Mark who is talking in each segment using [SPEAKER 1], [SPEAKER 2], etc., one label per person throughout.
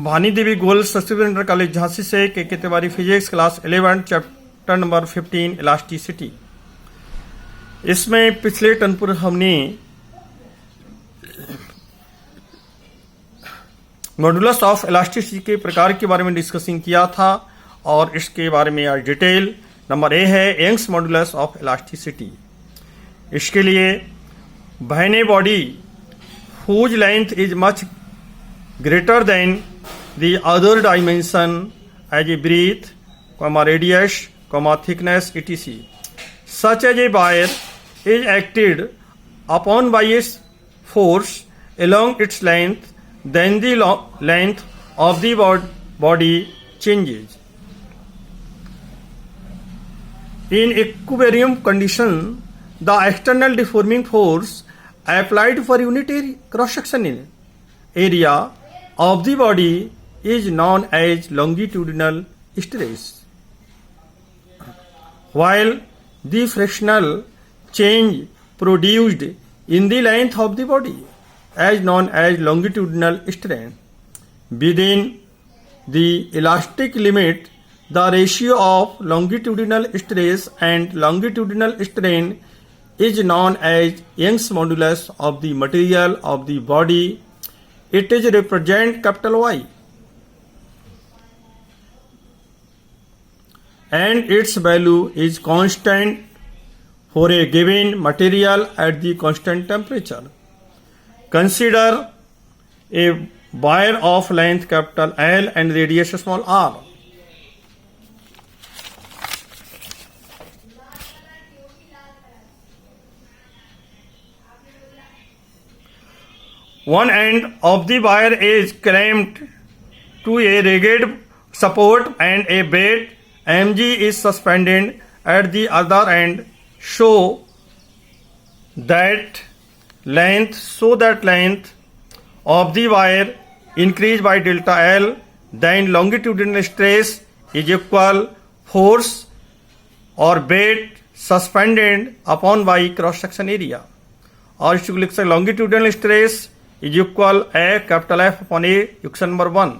[SPEAKER 1] भानी देवी Goyal Sanskrit inter college Jhansi से के Tiwari physics class 11 chapter number 15 elasticity. इसमें पिछले टर्न पर हमने मॉडुलस ऑफ इलास्टिसिटी के प्रकार के बारे में डिस्कसिंग किया था और इसके बारे में आज डिटेल नंबर ए है यंग्स मॉडुलस ऑफ इलास्टिसिटी। इसके लिए बहने body whose length is much greater than the other dimension as a breadth, radius, thickness, etc. Such as a wire is acted upon by a force along its length, then the length of the body changes. In equilibrium condition, the external deforming force applied for unitary cross-section area of the body is known as longitudinal stress, while the frictional change produced in the length of the body is known as longitudinal strain. Within the elastic limit, the ratio of longitudinal stress and longitudinal strain is known as Young's modulus of the material of the body. It is represent capital Y and its value is constant for a given material at the constant temperature. Consider a wire of length capital L and radius small r. One end of the wire is clamped to a rigid support and a weight mg is suspended at the other end. So that length of the wire increased by delta L, then longitudinal stress is equal force or weight suspended upon by cross section area. और इसको लिख सकते longitudinal stress is equal A capital F upon A equation number 1।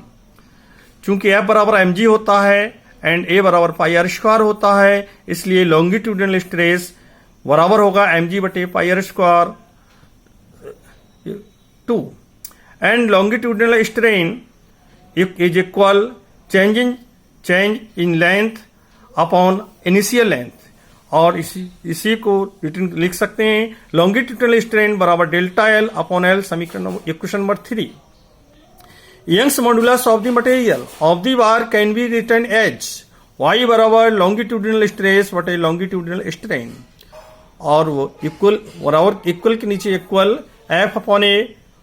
[SPEAKER 1] चूंकि F बराबर M G होता है and ए बराबर पाई r square होता है, इसलिए लॉन्गिट्यूडिनल स्ट्रेस बराबर होगा एम जी बटे pi r square 2 and longitudinal strain is equal change in length upon initial length. और इसी को लिख सकते हैं लॉन्गिट्यूडिनल स्ट्रेन बराबर डेल्टा एल अपॉन एल, समीकरण equation number 3। Young's modulus of the material of the wire can be written as Y बराबर longitudinal stress बटे लॉन्गिट्यूडिनल स्ट्रेन, और वो इक्वल बराबर इक्वल के नीचे equal F upon A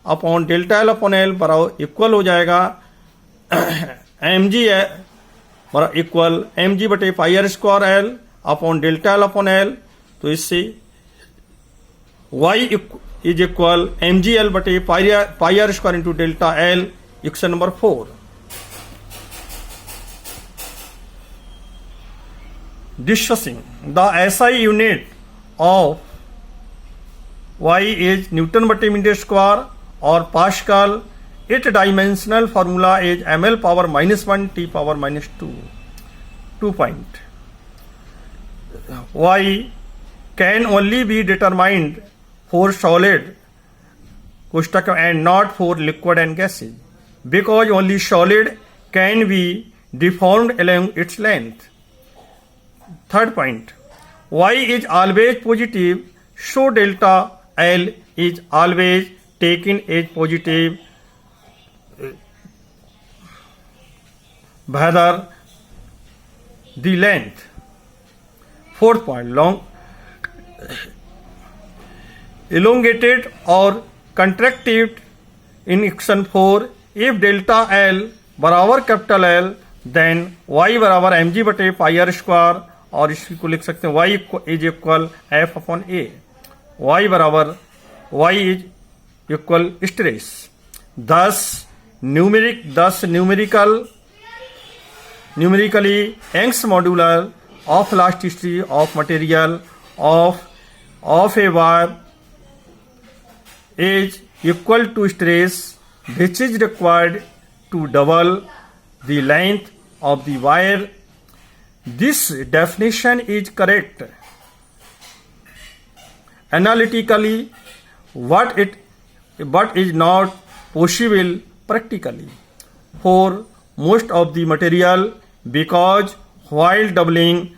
[SPEAKER 1] upon delta L upon L बराबर equal हो जाएगा एम जी बराबर इक्वल एम जी बटे pi r square L upon delta L upon L. तो इससे y is equal M G L बटे pi r square into delta L equation number 4। Discussing the SI unit of y is newton बटे metre square और pascal. It dimensional formula is ml power -1 t power -2 point. Y can only be determined for solid and not for liquid and gases, because only solid can be deformed along its length. Third point, Y is always positive, so delta L is always taken as positive whether the length. Fourth point, elongated or contracted in equation 4, if delta L बराबर capital L then y बराबर mg बटे pi r square, और इसको लिख सकते हैं y is equal F upon A. y बराबर y is equal stress. Numerically Young's modulus of elasticity of material of a wire is equal to stress which is required to double the length of the wire. This definition is correct. Analytically, but is not possible practically for most of the material, because while doubling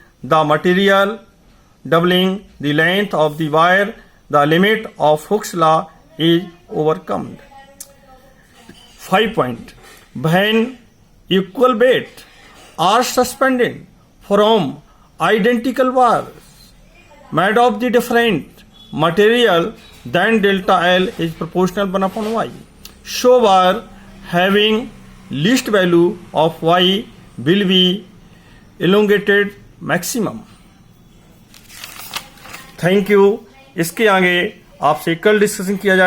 [SPEAKER 1] the length of the wire, the limit of Hooke's law is overcome. 5 point. When equal weight are suspended from identical bars made of the different material, then delta L is proportional 1 upon Y. So bar having least value of Y will be elongated maximum. Thank you. इसके आगे आपसे कल discussion किया जाए.